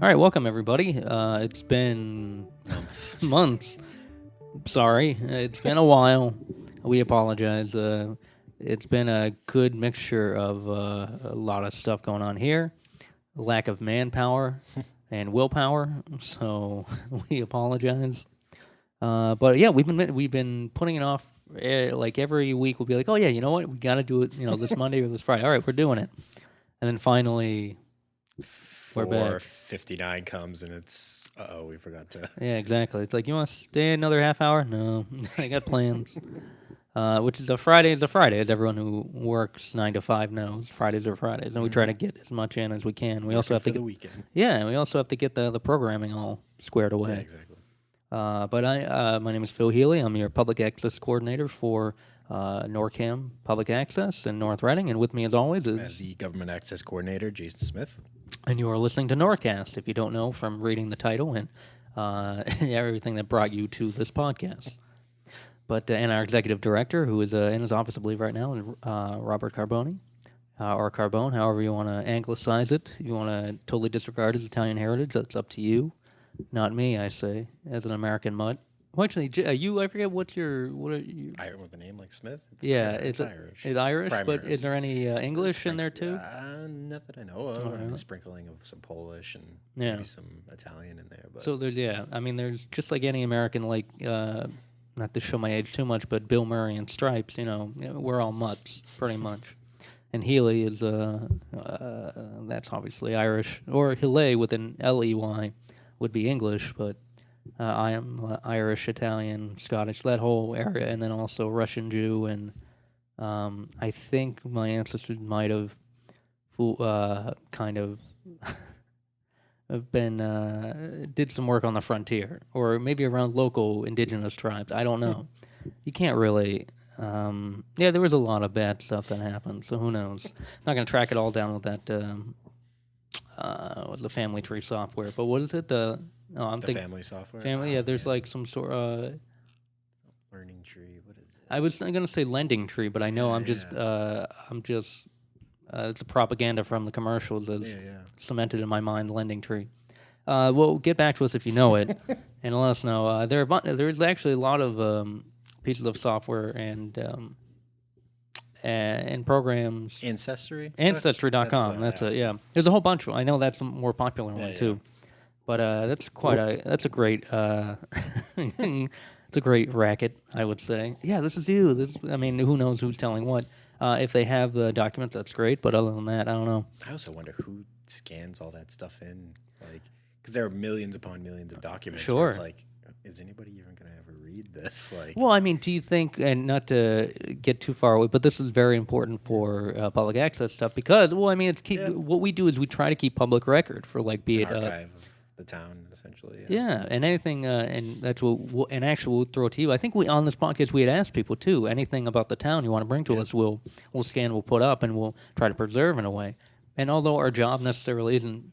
All right, welcome everybody. It's been months. Sorry, it's been a while. We apologize. It's been a good mixture of a lot of stuff going on here, lack of manpower and willpower. So we apologize. But yeah, we've been putting it off. Like every week, we'll be like, oh yeah, you know what? We got to do it. This Monday or this Friday. All right, we're doing it. And then finally, we're back. 4:59 comes and it's we forgot to. Yeah, exactly. It's like, you want to stay another half hour? No, I got plans. Which is a Friday, as everyone who works 9 to 5 knows. Fridays are Fridays, and we try to get as much in as we can. We also have to the weekend. Yeah, and we also have to get the programming all squared away. Yeah, exactly. But my name is Phil Healy. I'm your public access coordinator for NorCam Public Access in North Reading, and with me, as always, is the government access coordinator, Jason Smith. And you are listening to Norcast, if you don't know from reading the title and everything that brought you to this podcast. But and our executive director, who is in his office, I believe, right now, is Robert Carbone, or Carbone, however you want to anglicize it. If you want to totally disregard his Italian heritage, that's up to you. Not me, I say, as an American mutt. Well, actually, I forget what are you? With a name like Smith? It's Irish. It's Irish, Primarily. but is there any English in there too? Not that I know of. Alright. And a sprinkling of some Polish and Yeah. maybe some Italian in there. But So there's just like any American, like, not to show my age too much, but Bill Murray and Stripes, we're all mutts, pretty much. And Healy is, that's obviously Irish, or Healy with an L-E-Y would be English, but I am Irish, Italian, Scottish, that whole area, and then also Russian Jew, and I think my ancestors might have kind of have been did some work on the frontier, or maybe around local indigenous tribes. I don't know. You can't really. There was a lot of bad stuff that happened, so who knows? Not going to track it all down with that. Was the family tree software? But what is it? family software. Family. Yeah, there's like some sort. Learning tree. What is it? I was going to say lending tree, but I know I'm just. It's a propaganda from the commercials as cemented in my mind. Lending tree. Well, get back to us if you know it, and let us know. There's actually a lot of pieces of software and programs. Ancestry.com. That's There's a whole bunch of them. I know that's a more popular one too. But that's a great it's a great racket, I would say. Yeah, this is you. Who knows who's telling what? If they have the documents, that's great. But other than that, I don't know. I also wonder who scans all that stuff in, because there are millions upon millions of documents. Sure. It's like, is anybody even going to ever read this? Well, do you think, and not to get too far away, but this is very important for public access stuff because, what we do is we try to keep public record for be an it archive of the town, essentially. Yeah, and anything, and that's what, and actually we'll throw it to you. I think on this podcast we had asked people too, anything about the town you want to bring to us, we'll scan, we'll put up, and we'll try to preserve in a way. And although our job necessarily isn't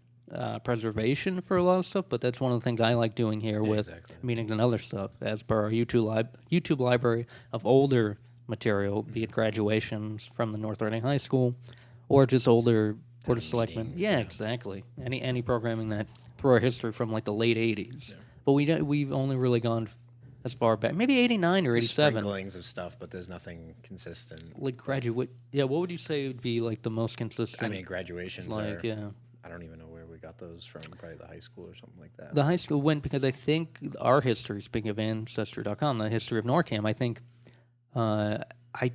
preservation for a lot of stuff, but that's one of the things I like doing here with meetings and other stuff, as per our YouTube library of older material, be it graduations from the North Reading High School, or just older Board of Selectmen. Yeah, exactly. Any programming that through our history from the late '80s, but we've only really gone as far back, maybe '89 or '87. Sprinklings of stuff, but there's nothing consistent. Graduate. Yeah, what would you say would be the most consistent? Graduations are. Yeah. I don't even know where we got those from. Probably the high school or something like that. The high school went because I think our history, speaking of Ancestry.com, the history of NorCam, I think, I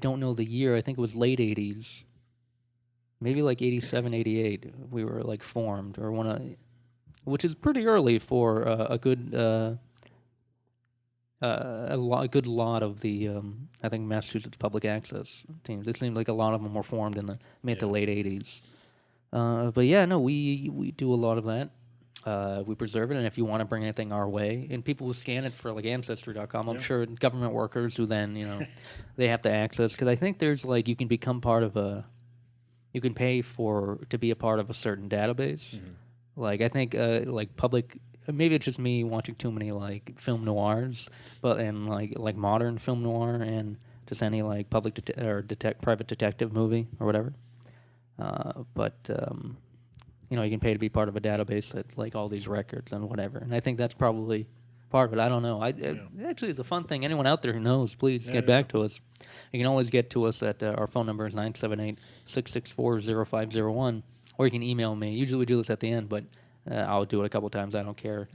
don't know the year. I think it was late 80s. Maybe 87, 88, we were formed, or which is pretty early for a good good lot of the I think Massachusetts public access teams. It seemed like a lot of them were formed in the mid to late 80s. But yeah, no, we do a lot of that. We preserve it, and if you want to bring anything our way, and people will scan it for Ancestry.com. I'm sure government workers who then they have to access, because I think there's you can become part of you can pay to be a part of a certain database. Mm-hmm. I think public. Maybe it's just me watching too many film noirs, but and modern film noir and just any private detective movie or whatever. But you can pay to be part of a database that like all these records and whatever. And I think that's probably part of it. I don't know. Actually, it's a fun thing. Anyone out there who knows, please get back to us. You can always get to us at our phone number is 978-664-0501, or you can email me. Usually we do this at the end, but I'll do it a couple times. I don't care.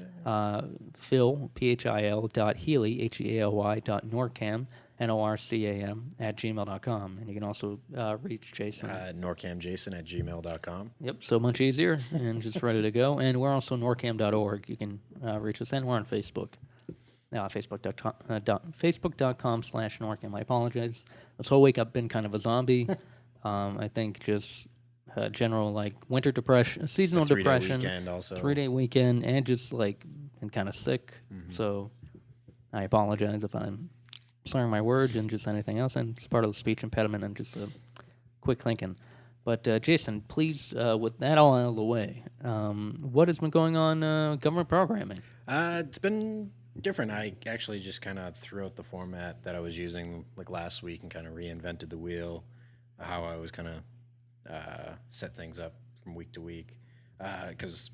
Phil, phil.healy, HEALY.norcam, NORCAM @gmail.com. And you can also reach Jason. norcamjason@gmail.com. Yep, so much easier and just ready to go. And we're also norcam.org. You can reach us, and we're on Facebook. Facebook.com/Norcam. I apologize. This whole week I've been kind of a zombie. I think just general like winter depression, seasonal depression, 3-day weekend, and just like been kind of sick. So I apologize if I'm slurring my words and just anything else. And it's part of the speech impediment and just quick thinking. But Jason, please, with that all out of the way, what has been going on government programming? It's been different. I actually just kind of threw out the format that I was using like last week and kind of reinvented the wheel, how I was kind of set things up from week to week. Because,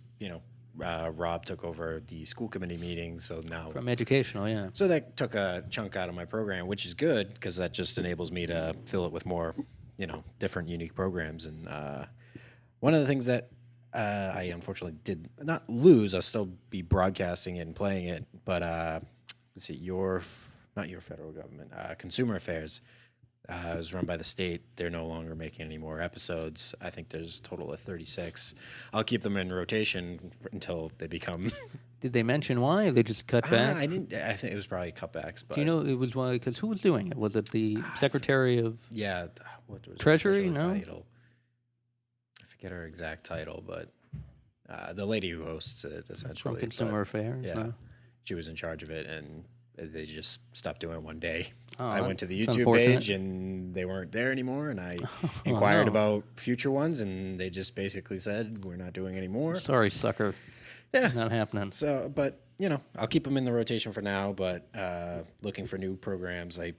Rob took over the school committee meetings, so now... From educational, yeah. So that took a chunk out of my program, which is good because that just enables me to fill it with more, different, unique programs. And one of the things that I unfortunately did not lose, I'll still be broadcasting it and playing it, but let's see, not your federal government, Consumer Affairs is run by the state. They're no longer making any more episodes. I think there's a total of 36. I'll keep them in rotation until they become... Did they mention why? They just cut back? I didn't. I think it was probably cutbacks. But do you know it was why? Because who was doing it? Was it the Secretary of what was Treasury? Her no, title? I forget her exact title, but the lady who hosts it essentially from Consumer Affairs. Yeah, no? She was in charge of it, and they just stopped doing it one day. Oh, I went to the YouTube page, and they weren't there anymore, and I inquired about future ones, and they just basically said, we're not doing any more. Sorry, sucker. Yeah. Not happening. So, but, I'll keep them in the rotation for now, but looking for new programs. We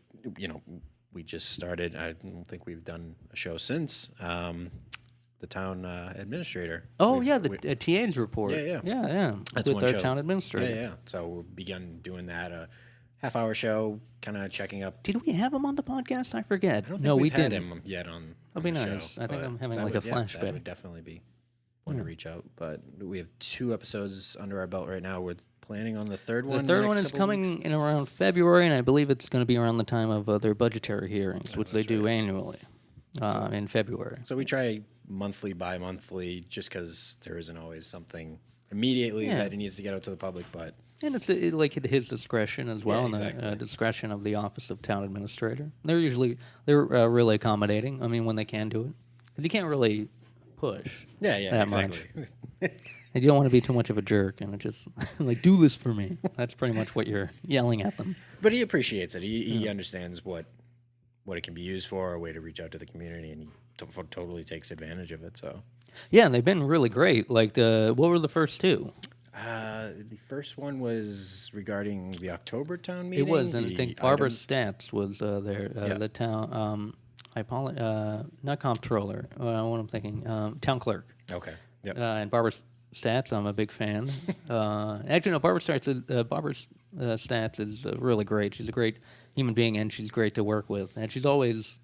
just started. I don't think we've done a show since. The town administrator. Oh, the TA's report. Yeah. That's with our town administrator. Yeah. So we've begun doing that. Half-hour show, kind of checking up. Did we have him on the podcast? I forget. I don't think we've had him yet on That'd be the nice. show, I think I'm having like a flashback. That would definitely be one to reach out. But we have 2 episodes under our belt right now. We're planning on the third one. The third one is coming in around February, and I believe it's going to be around the time of their budgetary hearings, which they do annually in February. So we try monthly, bi-monthly, just because there isn't always something immediately that it needs to get out to the public, but... And it's like at his discretion as well, exactly. And the discretion of the Office of Town Administrator. They're really accommodating. I mean, when they can do it, because you can't really push. That exactly. Much. And you don't want to be too much of a jerk, and just like do this for me. That's pretty much what you're yelling at them. But he appreciates it. He understands what it can be used for, a way to reach out to the community, and he totally takes advantage of it. So. Yeah, and they've been really great. Like what were the first 2? The first one was regarding the October town meeting. It was, and I think Barbara Stats was there. The town, not comptroller. What I'm thinking, town clerk. Okay. Yep. And Barbara Stats, I'm a big fan. Actually, no, Barbara Stats is really great. She's a great human being, and she's great to work with. And she's always.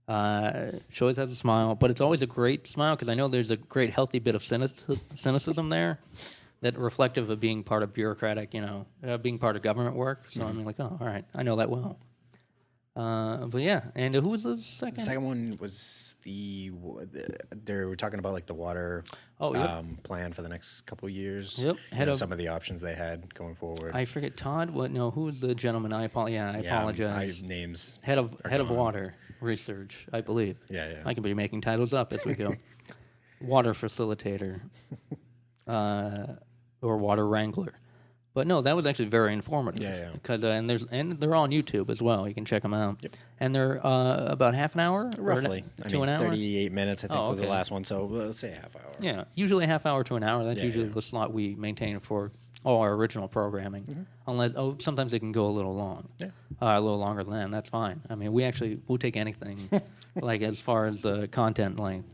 She always has a smile, but it's always a great smile because I know there's a great healthy bit of cynicism there. That reflective of being part of bureaucratic, being part of government work. So I'm like, oh, all right, I know that well. But yeah, and who was the second? The second one was they were talking about like the water plan for the next couple of years. Yep. Some of the options they had going forward. I forget Todd. Who was the gentleman? I apologize. Names. Head of water research, I believe. Yeah. I can be making titles up as we go. Water facilitator. Or water wrangler, but no, that was actually very informative. Yeah. Because and they're on YouTube as well. You can check them out. Yep. And they're about half an hour, roughly an hour. 38 minutes, I think, was the last one. So let's say a half hour. Yeah, usually a half hour to an hour. That's usually the slot we maintain for all our original programming. Mm-hmm. Unless sometimes they can go a little long. Yeah. A little longer than that. And that's fine. I mean, we'll take anything, like as far as the content length.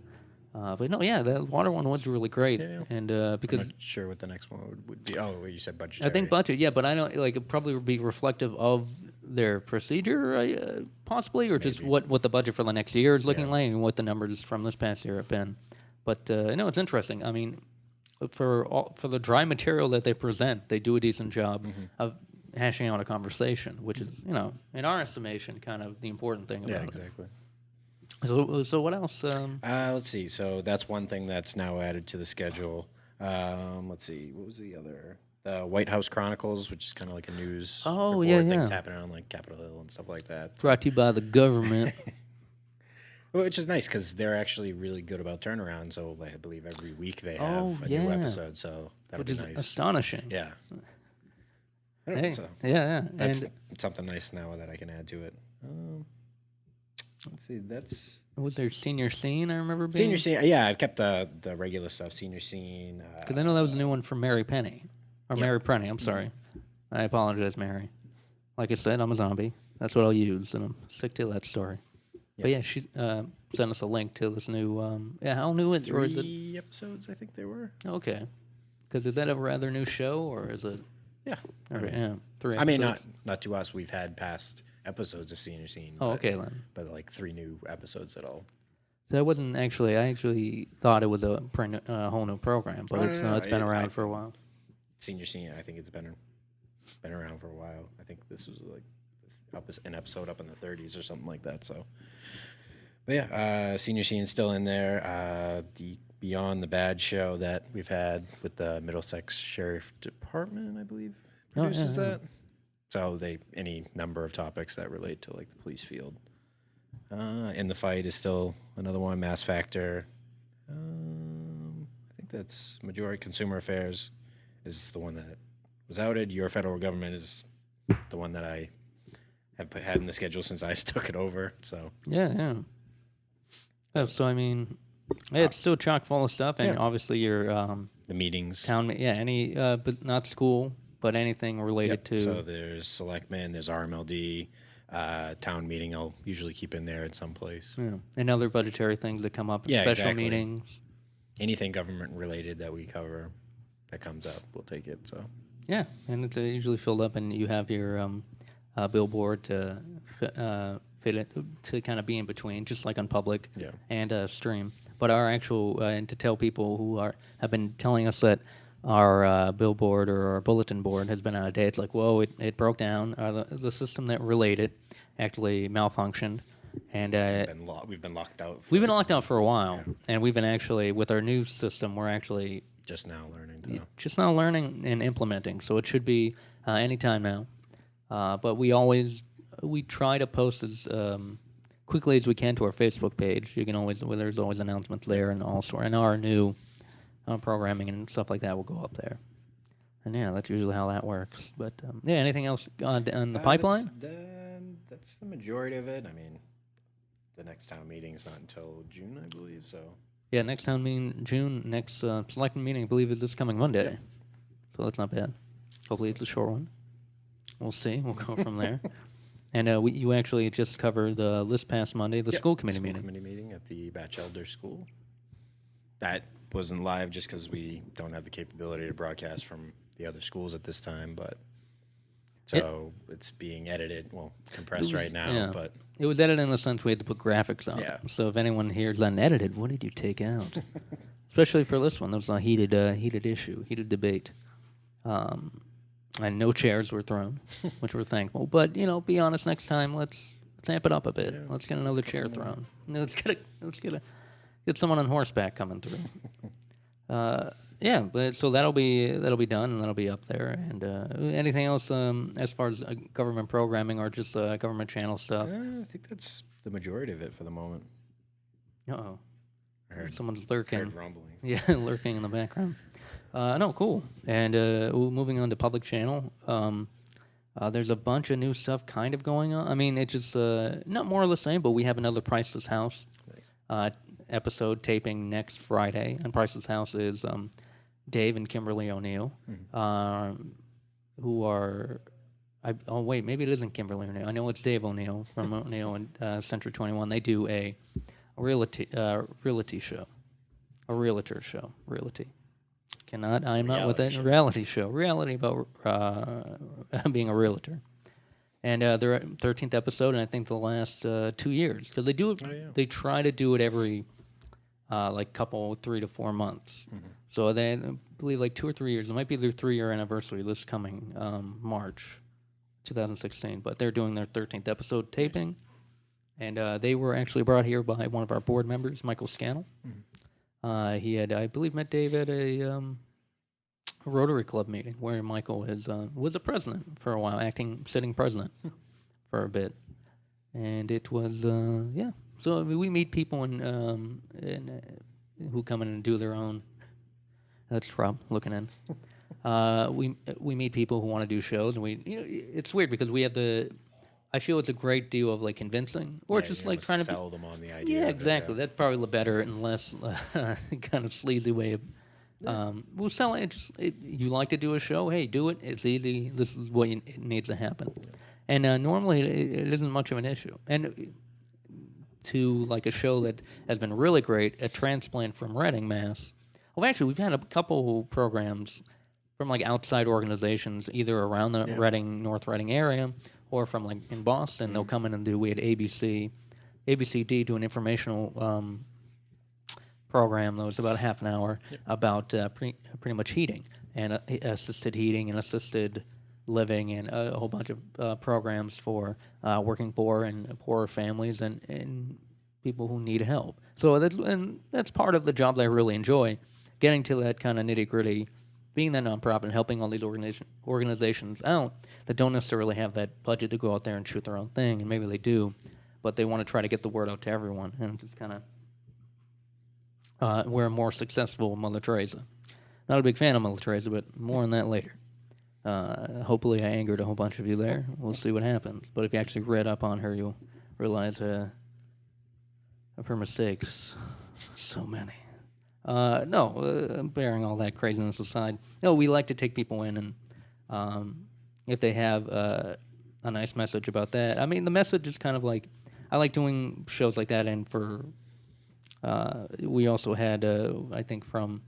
But no, yeah, the water one was really great, Yeah. and I'm because not sure what the next one would be. Oh, you said I budgetary. think budget, yeah, but I know like it probably would be reflective of their procedure, possibly, or just Maybe. what the budget for the next year is looking Yeah. like and what the numbers from this past year have been. But no, it's interesting. I mean, for the dry material that they present, they do a decent job of hashing out a conversation, which is in our estimation, kind of the important thing about Yeah, it. exactly. So what else? Let's see. So that's one thing that's now added to the schedule. Let's see. What was the other? The White House Chronicles, which is kind of like a news Oh, report, yeah, things yeah. happening on like Capitol Hill and stuff like that. Brought to you by the government. Which is nice because they're actually really good about turnaround. So I believe every week they have Oh, a new yeah. episode. So that'll Which be is nice. astonishing. Yeah. I don't know, Hey, so yeah. that's And something nice now that I can add to it. Let's see. That's was there senior scene? I remember being senior scene. Yeah, I've kept the regular stuff. Senior scene. because I know that was a new one from Mary Penny or Yeah. Mary Prenny. I'm sorry. I apologize, Mary. Like I said, I'm a zombie. That's what I'll use, and I'll stick to that story. But yeah, she sent us a link to this new. How new is or is it? 3 episodes, I think they were. Okay, because is that a rather new show or is it? Yeah. Yeah, 3 episodes. I mean, not to us. We've had past episodes of Senior Scene. Oh, but, okay then. But like 3 new episodes at all. That wasn't actually. I actually thought it was a whole new program, but Oh, it's no, it's been I- around for a while. Senior Scene, I think it's been around for a while. I think this was like an episode up in the 30s or something like that. So, but yeah, Senior Scene is still in there. The Beyond the Bad show that we've had with the Middlesex Sheriff Department, I believe, produces yeah. that. So any number of topics that relate to like the police field. In the Fight is still another one. Mass Factor. I think that's Majority Consumer Affairs is the one that was outed. Your Federal Government is the one that I have had in the schedule since I took it over. So Yeah. So I mean, it's still chock full of stuff, and Yeah. obviously your the meetings. any but not school, but anything related Yep. to. So there's Selectmen, there's RMLD, town meeting. I'll usually keep in there at some place. And other budgetary things that come up, Yeah, special exactly. meetings. Anything government related that we cover that comes up, we'll take it. So Yeah, and it's usually filled up, and you have your billboard to fit it to kind of be in between, just like on public Yeah. and stream. But our actual and to tell people who have been telling us that our billboard or our bulletin board has been out of date. It's like, whoa, it broke down. The system that related actually malfunctioned, and we've been locked out. we've been locked out for a while. And we've been actually with our new system, we're actually just now learning. To just now learning and implementing. So it should be anytime now. But we try to post as quickly as we can to our Facebook page. You can there's always announcements there, and also and our new programming and stuff like that will go up there. And yeah, that's usually how that works. But yeah, anything else on the pipeline? That's the majority of it. I mean, the next town meeting is not until June, I believe. So Yeah, next town meeting June. Next selecting meeting, I believe, is this coming Monday. So that's not bad. Hopefully, it's a short one. We'll see. We'll go from there. And you actually just covered this past Monday, the school committee meeting. School committee meeting at the Batchelder School. That wasn't live just because we don't have the capability to broadcast from the other schools at this time, but so it's being edited, compressed right now. Yeah. But It was edited in the sense we had to put graphics on. Yeah. So if anyone hears unedited, what did you take out? Especially for this one, there was a heated issue, heated debate. And no chairs were thrown, which we're thankful. But be honest. Next time, let's amp it up a bit. Let's get another chair thrown. Let's get someone on horseback coming through. But so that'll be done and that'll be up there. And anything else as far as government programming or just government channel stuff? I think that's the majority of it for the moment. Uh-oh. I heard, Someone's lurking. heard rumblings. Yeah, lurking in the background. No, cool. And moving on to public channel, there's a bunch of new stuff kind of going on. I mean, it's just not more or the same, but we have another Priceless House episode taping next Friday. And Priceless House is Dave and Kimberly O'Neill, who are... maybe it isn't Kimberly O'Neill. I know it's Dave O'Neill from O'Neill and Century 21. They do a realty show. a realtor show. Realty. Cannot. I'm not with Reality that show. reality show. Reality about being a realtor. And they're at 13th episode, and I think the last 2 years, because they do it. Oh, yeah. They try to do it every like couple 3 to 4 months. So they, I believe, like 2 or 3 years. It might be their 3-year anniversary this coming March 2016. But they're doing their 13th episode taping, and they were actually brought here by one of our board members, Michael Scannell. He had, I believe, met Dave at a Rotary Club meeting where Michael was a president for a while, sitting president for a bit, and it was yeah. So I mean, we meet people who come in and do their own. That's Rob looking in. We meet people who want to do shows, and it's weird because we have I feel it's a great deal of like convincing, or just like trying to sell them on the idea. Yeah, of it, exactly. That's probably the better and less kind of sleazy way of. We'll sell it. You like to do a show? Hey, do it. It's easy. This is what it needs to happen. And normally it isn't much of an issue. And to like a show that has been really great, a transplant from Reading, Mass. Well, actually, we've had a couple programs from like outside organizations, either around the Reading, North Reading area, or from like in Boston. They'll come in and we had ABCD do an informational program that was about half an hour about pretty much heating and assisted heating and assisted living and a whole bunch of programs for working poor and poorer families and people who need help. So that's part of the job that I really enjoy, getting to that kind of nitty-gritty, being that nonprofit and helping all these organizations out that don't necessarily have that budget to go out there and shoot their own thing, and maybe they do, but they want to try to get the word out to everyone, and just kind of we're more successful Mother Teresa. Not a big fan of Mother Teresa, but more on that later. Hopefully I angered a whole bunch of you there. We'll see what happens. But if you actually read up on her, you'll realize of her mistakes. So many. Bearing all that craziness aside, we like to take people in and if they have a nice message about that. I mean, the message is kind of like, I like doing shows like that, and for we also had, I think, from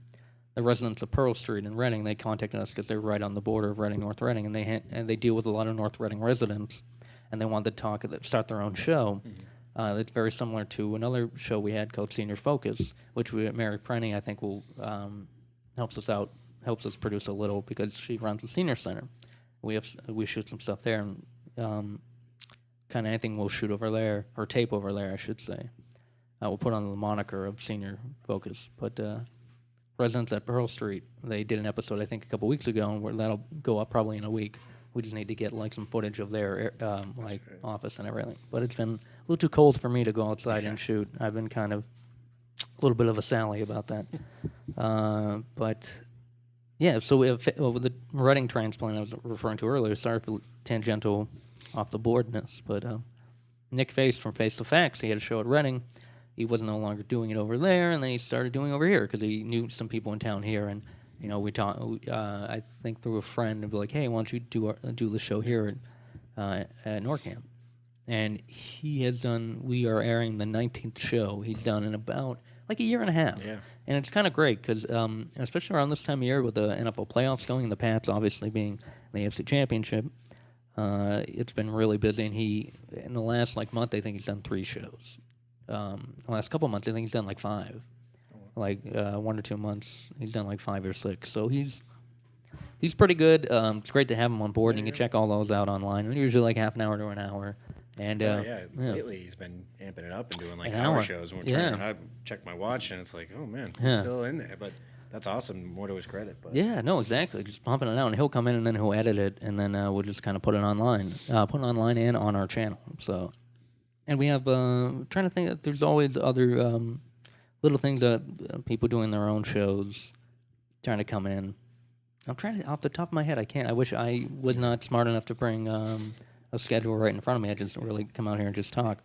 the residents of Pearl Street in Reading, they contacted us because they're right on the border of Reading, North Reading, and they deal with a lot of North Reading residents, and they wanted to start their own show. It's very similar to another show we had called Senior Focus, which Mary Prenny, I think, will helps us produce a little because she runs the senior center. We shoot some stuff there, and kind of anything we'll shoot over there or tape over there, I should say. We'll put on the moniker of Senior Focus. But residents at Pearl Street, they did an episode, I think, a couple weeks ago, and that'll go up probably in a week. We just need to get like some footage of their office and everything. But it's been a little too cold for me to go outside and shoot. I've been kind of a little bit of a Sally about that. But yeah, so we have with the Reading transplant I was referring to earlier. Sorry for tangential off the boardness, but Nick Face from Face to Facts, he had a show at Reading. He was no longer doing it over there, and then he started doing it over here because he knew some people in town here. And we talked. I think through a friend, and be like, "Hey, why don't you do the show here at NorCam?" And he has done. We are airing the 19th show he's done in about like a year and a half. Yeah. And it's kind of great because, especially around this time of year with the NFL playoffs going, the Pats obviously being the AFC Championship, it's been really busy. And in the last month, I think he's done 3 shows. The last couple months, I think he's done like 5. 1 or 2 months, he's done like 5 or 6. So he's pretty good. It's great to have him on board, and you can check all those out online. They're usually like half an hour to an hour. And lately he's been amping it up and doing like An hour hour. shows. And I checked my watch, and it's like, oh man, he's still in there. But that's awesome. More to his credit. But yeah, no, exactly. Just pumping it out, and he'll come in and then he'll edit it, and then we'll just kind of put it online and on our channel. So, and we have trying to think that there's always other little things that people doing their own shows, trying to come in. I'm trying to, off the top of my head, I can't. I wish I was not smart enough to bring a schedule right in front of me. I just really come out here and just talk.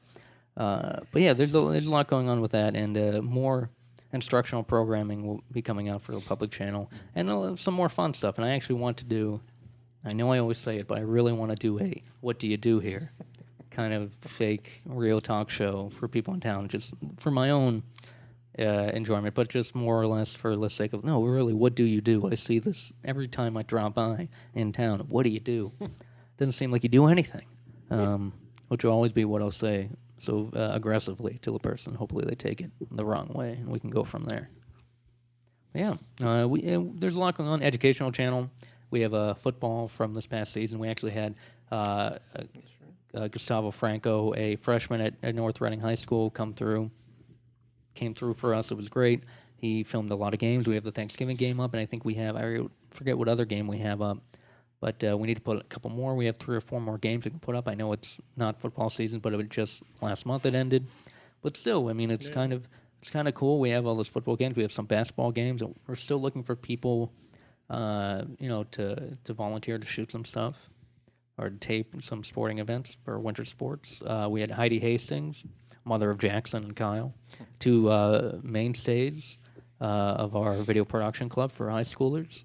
But yeah, there's a lot going on with that, and more instructional programming will be coming out for the public channel, and some more fun stuff. And I actually want to do, I know I always say it, but I really want to do a "What do you do here?" kind of fake real talk show for people in town, just for my own enjoyment, but just more or less for the sake of, no, really, what do you do? I see this every time I drop by in town. What do you do? Doesn't seem like you do anything, which will always be what I'll say so aggressively to the person. Hopefully they take it the wrong way, and we can go from there. Yeah, there's a lot going on. Educational channel. We have football from this past season. We actually had Gustavo Franco, a freshman at North Reading High School, came through for us. It was great. He filmed a lot of games. We have the Thanksgiving game up, and I think we have, I forget what other game we have up, but we need to put a couple more. We have 3 or 4 more games we can put up. I know it's not football season, but it was just last month it ended. But still, I mean, it's kind of cool. We have all those football games. We have some basketball games. We're still looking for people, to volunteer to shoot some stuff or tape some sporting events for winter sports. We had Heidi Hastings, mother of Jackson and Kyle, 2 mainstays of our video production club for high schoolers.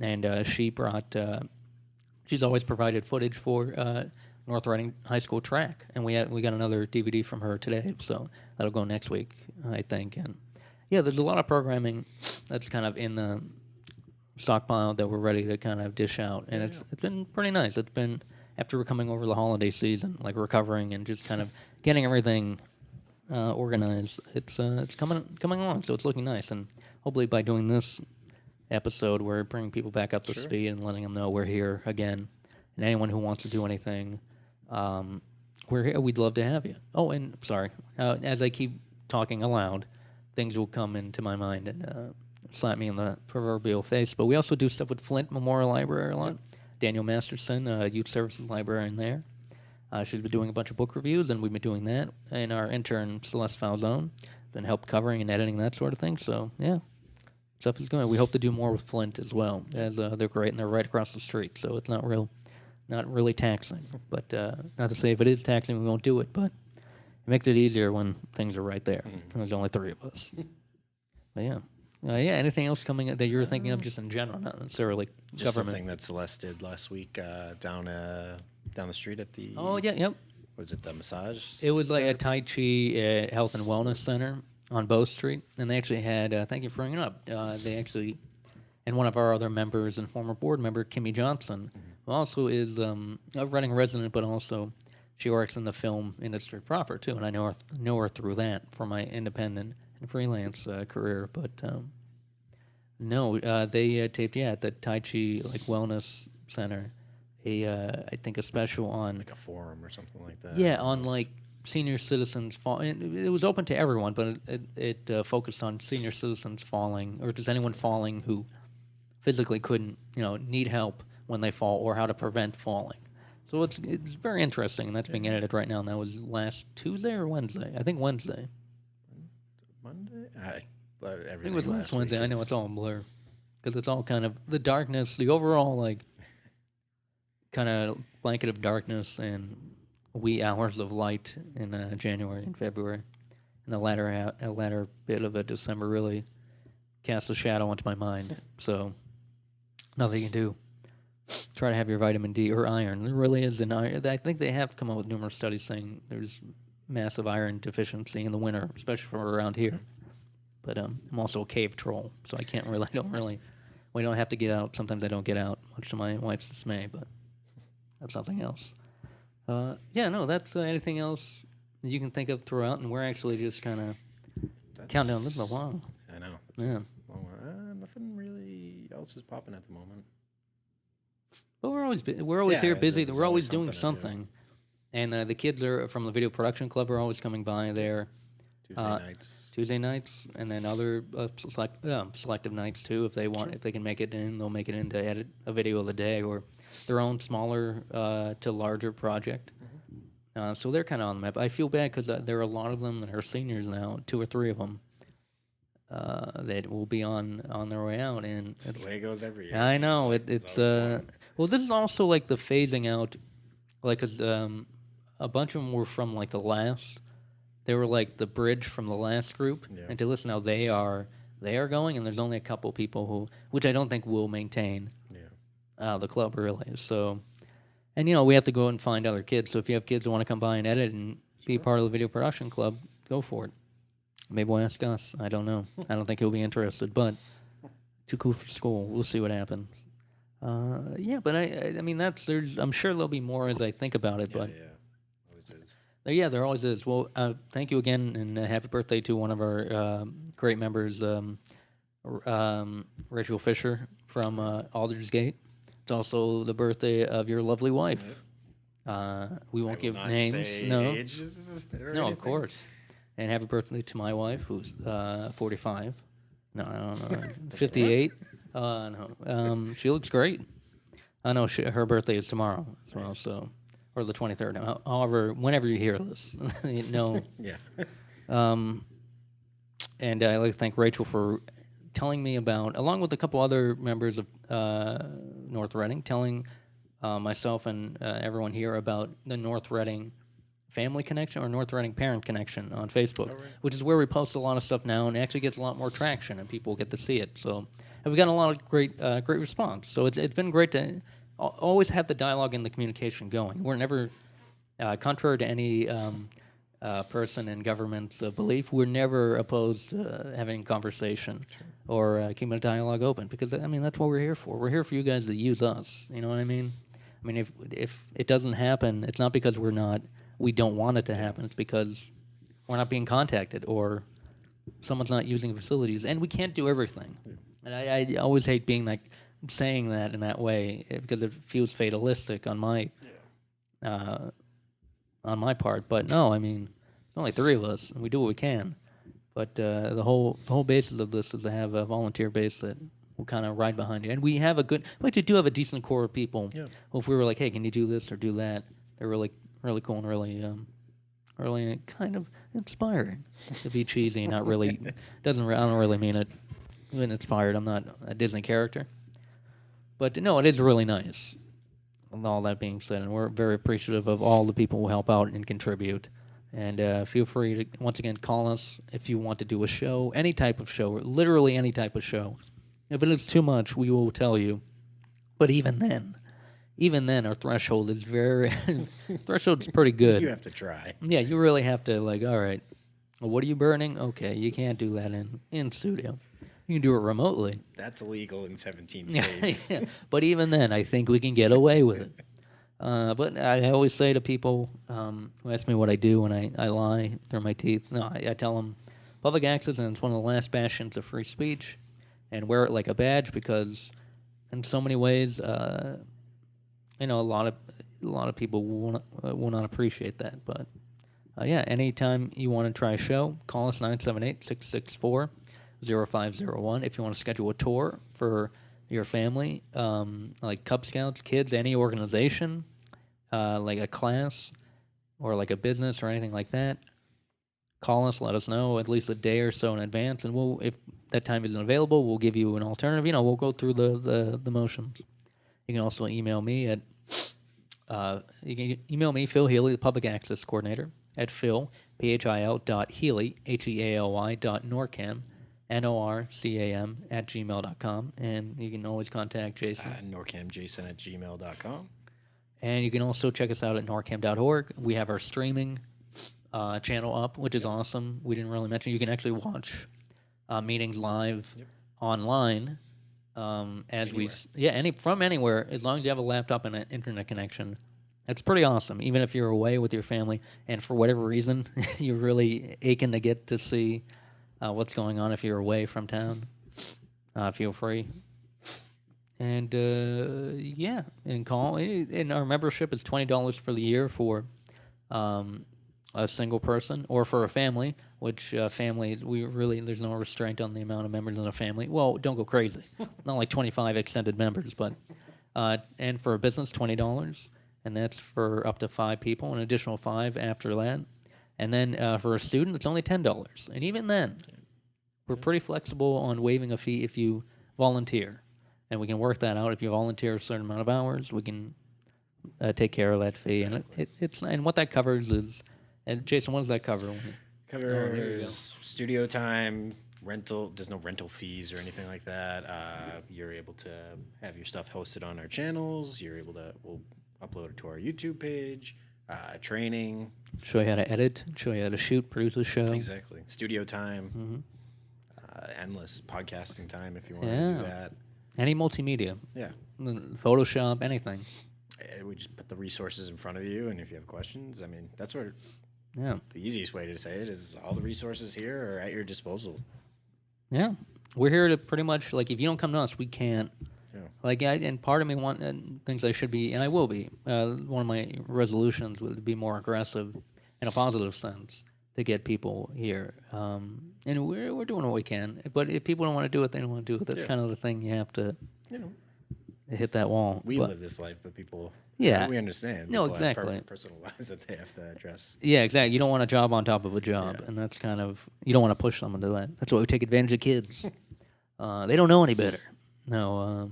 And she's always provided footage for North Reading High School track. And we got another DVD from her today, so that'll go next week, I think. And yeah, there's a lot of programming that's kind of in the stockpile that we're ready to kind of dish out. And it's been pretty nice. It's been, after we're coming over the holiday season, like recovering and just kind of getting everything organized, it's coming along, so it's looking nice. And hopefully by doing this episode, we're bringing people back up to speed and letting them know we're here again. And anyone who wants to do anything, we're here. We'd love to have you. Oh, and sorry, as I keep talking aloud, things will come into my mind and slap me in the proverbial face. But we also do stuff with Flint Memorial Library a lot. Daniel Masterson, youth services librarian there. She's been doing a bunch of book reviews, and we've been doing that. And our intern, Celeste Falzone, been helped covering and editing that sort of thing. So, yeah, stuff is going. We hope to do more with Flint as well, as they're great, and they're right across the street. So it's not really taxing. But not to say if it is taxing, we won't do it. But it makes it easier when things are right there. There's only 3 of us. But, yeah. Anything else coming that you're thinking of just in general, not necessarily just government? the thing that Celeste did last week down the street at the... Oh, yeah, yep. What is it, the massage? It was like a Tai Chi health and wellness center on Bow Street. And they actually had, thank you for bringing it up, they actually, and one of our other members and former board member, Kimmy Johnson, who also is a Reading resident, but also she works in the film industry proper, too. And I know her through that for my independent and freelance career, but they taped at the Tai Chi wellness center I think a special on like a forum or something like that. Yeah, on like senior citizens fall. It was open to everyone, but it focused on senior citizens falling, or just anyone falling who physically couldn't need help when they fall, or how to prevent falling. So it's very interesting, and that's being edited right now. And that was last Tuesday or Wednesday? I think Wednesday. Monday? I think it was last Wednesday. I know it's all a blur because it's all kind of the darkness, the overall kind of blanket of darkness and wee hours of light in January and February, and the latter bit of December really casts a shadow onto my mind. So nothing you can do. Try to have your vitamin D or iron. There really is an iron. I think they have come out with numerous studies saying there's massive iron deficiency in the winter, especially from around here. But I'm also a cave troll, so I can't really, we don't have to get out. Sometimes I don't get out, much to my wife's dismay, but that's something else. That's anything else that you can think of throughout, and we're actually just kind of counting down. This is long. I know. Yeah. Nothing really else is popping at the moment. But we're always here busy. We're always doing something something. And the kids are from the video production club are always coming by there. Tuesday nights, and then other selective nights too. If they want, if they can make it in, they'll make it in to edit a video of the day or their own smaller to larger project. So they're kind of on the map. I feel bad because there are a lot of them that are seniors now, 2 or 3 of them that will be on their way out. And it's the way it goes every year. I know it's well, this is also like the phasing out, because a bunch of them were from the last. They were like the bridge from the last group, and to listen how they are going, and there's only a couple people which I don't think will maintain the club really. So, and we have to go and find other kids. So if you have kids who want to come by and edit and be part of the video production club, go for it. Maybe we'll ask Gus. I don't know. I don't think he'll be interested, but too cool for school. We'll see what happens. Yeah, but I mean, I'm sure there'll be more as I think about it, but Always is. yeah, there always is. Well, thank you again, and happy birthday to one of our great members, Rachel Fisher from Aldersgate. It's also the birthday of your lovely wife. We won't give names. No, ages or no, anything. of course. And happy birthday to my wife, who's 45. No, I don't know, 58. No, she looks great. I know her birthday is tomorrow as well, so or the 23rd. However, whenever you hear this, no. Yeah. And I'd like to thank Rachel for telling me about, along with a couple other members of North Reading, telling myself and everyone here about the North Reading Family Connection or North Reading Parent Connection on Facebook, which is where we post a lot of stuff now, and it actually gets a lot more traction, and people get to see it. So, and we got a lot of great response. So it's been great to always have the dialogue and the communication going. We're never, contrary to any person in government's belief, we're never opposed to having conversation or keeping a dialogue open, because I mean that's what we're here for. We're here for you guys to use us. You know what I mean? I mean, if it doesn't happen, it's not because we don't want it to happen. It's because we're not being contacted or someone's not using the facilities, and we can't do everything. And I always hate saying that in that way because it feels fatalistic on my part. But no, I mean, there's only three of us, and we do what we can. But the whole basis of this is to have a volunteer base that will kind of ride behind you, and we actually do have a decent core of people. Yeah. Well, if we were like, hey, can you do this or do that? They're really cool and really kind of inspiring. To be cheesy, not really. I don't really mean it. Even inspired. I'm not a Disney character, but no, it is really nice. And all that being said, and we're very appreciative of all the people who help out and contribute. And feel free to once again call us if you want to do a show, any type of show, literally any type of show. If it is too much, we will tell you. But even then, our threshold is threshold's pretty good. You have to try. Yeah, you really have to, like, all right, well, what are you burning? Okay, you can't do that in studio. You can do it remotely. That's illegal in 17 states. Yeah. But even then, I think we can get away with it. But I always say to people who ask me what I do when I lie through my teeth, no, I tell them public access, and it's one of the last bastions of free speech, and wear it like a badge because in so many ways, a lot of people will not appreciate that. But yeah, anytime you want to try a show, call us 978-664-0501. If you want to schedule a tour for your family, like Cub Scouts, kids, any organization, like a class or like a business or anything like that, call us, let us know at least a day or so in advance, and if that time isn't available, we'll give you an alternative. We'll go through the motions. You can also email me at Phil Healy, the public access coordinator, at phil, phil.healy, HEALY, .norcam, NORCAM, @gmail.com. And you can always contact Jason. norcamjason @gmail.com. And you can also check us out at norcam.org. We have our streaming channel up, which is awesome. We didn't really mention you can actually watch meetings live online from anywhere, as long as you have a laptop and an internet connection. That's pretty awesome. Even if you're away with your family and for whatever reason you're really aching to get to see what's going on if you're away from town, feel free. And and call. And our membership is $20 for the year for a single person, or for a family, which families, there's no restraint on the amount of members in a family. Well, don't go crazy. Not like 25 extended members, but, and for a business, $20, and that's for up to 5 people, an additional 5 after that. And then for a student, it's only $10. And even then, we're pretty flexible on waiving a fee if you volunteer. And we can work that out. If you volunteer a certain amount of hours, we can take care of that fee. Exactly. And what that covers is, and Jason, what does that cover? Covers studio time, rental. There's no rental fees or anything like that. You're able to have your stuff hosted on our channels. We'll upload it to our YouTube page. training. Show you how to edit. Show you how to shoot, produce a show. Exactly. Studio time. Endless podcasting time if you want to do that. Any multimedia. Yeah. Photoshop, anything. We just put the resources in front of you, and if you have questions, I mean, that's what. Yeah. The easiest way to say it is all the resources here are at your disposal. Yeah. We're here to pretty much, like, if you don't come to us, we can't. Yeah. Like, and part of me thinks I should be, and I will be. One of my resolutions would be more aggressive in a positive sense to get people here. And we're doing what we can. But if people don't want to do it, they don't want to do it. That's kind of the thing. You have to hit that wall. We live this life, but people... Yeah. We understand. No, People exactly. have personal lives that they have to address. Yeah, exactly. You don't want a job on top of a job, and that's kind of... You don't want to push someone to that. That's why we take advantage of kids. They don't know any better. No,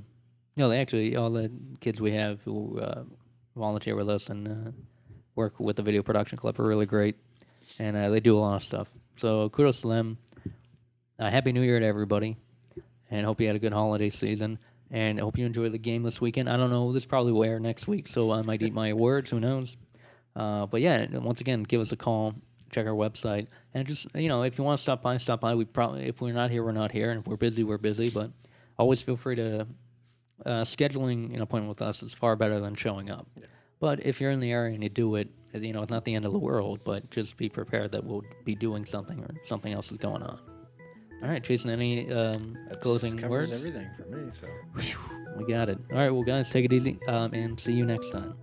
they actually, all the kids we have who volunteer with us and work with the video production club are really great, and they do a lot of stuff. So kudos to them. Happy New Year to everybody, and hope you had a good holiday season, and hope you enjoy the game this weekend. I don't know, this probably will air next week, so I might eat my words, who knows. But yeah, once again, give us a call, check our website, and just, if you want to stop by, stop by. We probably, if we're not here, we're not here, and if we're busy, we're busy, but always feel free to... scheduling an appointment with us is far better than showing up. Yeah. But if you're in the area and you do it, it's not the end of the world, but just be prepared that we'll be doing something or something else is going on. All right, Jason, any closing words? Covers everything for me, so. We got it. All right, well, guys, take it easy, and see you next time.